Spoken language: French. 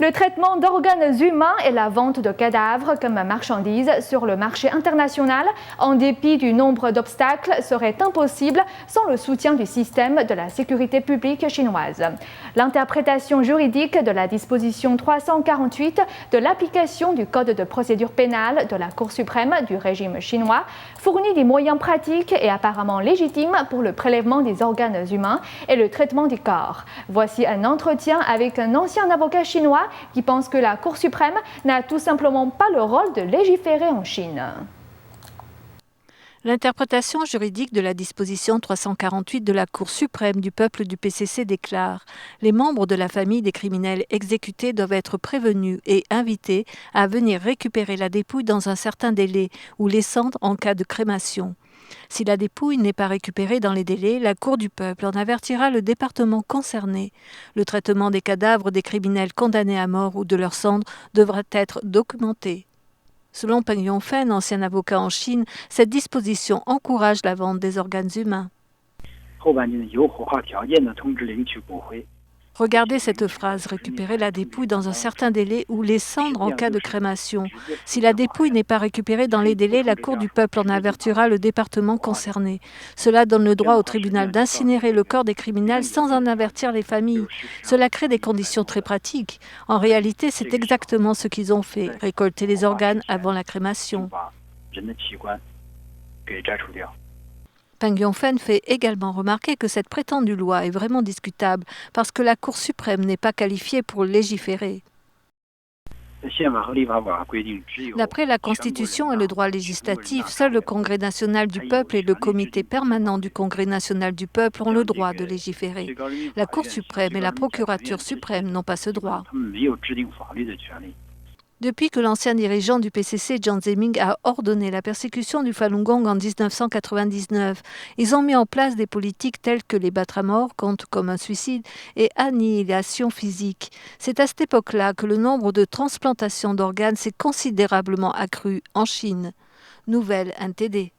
Le traitement d'organes humains et la vente de cadavres comme marchandises sur le marché international, en dépit du nombre d'obstacles, serait impossible sans le soutien du système de la sécurité publique chinoise. L'interprétation juridique de la disposition 348 de l'application du Code de procédure pénale de la Cour suprême du régime chinois fournit des moyens pratiques et apparemment légitimes pour le prélèvement des organes humains et le traitement du corps. Voici un entretien avec un ancien avocat chinois qui pense que la Cour suprême n'a tout simplement pas le rôle de légiférer en Chine. L'interprétation juridique de la disposition 348 de la Cour suprême du peuple du PCC déclare « Les membres de la famille des criminels exécutés doivent être prévenus et invités à venir récupérer la dépouille dans un certain délai ou les cendres en cas de crémation. Si la dépouille n'est pas récupérée dans les délais, la Cour du peuple en avertira le département concerné. Le traitement des cadavres des criminels condamnés à mort ou de leurs cendres devra être documenté. » Selon Peng Yongfen, ancien avocat en Chine, cette disposition encourage la vente des organes humains. Regardez cette phrase, récupérer la dépouille dans un certain délai ou les cendres en cas de crémation. Si la dépouille n'est pas récupérée dans les délais, la Cour du peuple en avertira le département concerné. Cela donne le droit au tribunal d'incinérer le corps des criminels sans en avertir les familles. Cela crée des conditions très pratiques. En réalité, c'est exactement ce qu'ils ont fait, récolter les organes avant la crémation. Peng Yongfen fait également remarquer que cette prétendue loi est vraiment discutable parce que la Cour suprême n'est pas qualifiée pour légiférer. D'après la Constitution et le droit législatif, seul le Congrès national du peuple et le comité permanent du Congrès national du peuple ont le droit de légiférer. La Cour suprême et la procurature suprême n'ont pas ce droit. Depuis que l'ancien dirigeant du PCC, Jiang Zemin, a ordonné la persécution du Falun Gong en 1999, ils ont mis en place des politiques telles que les battre à mort, compte comme un suicide, et annihilation physique. C'est à cette époque-là que le nombre de transplantations d'organes s'est considérablement accru en Chine. Nouvelle NTD.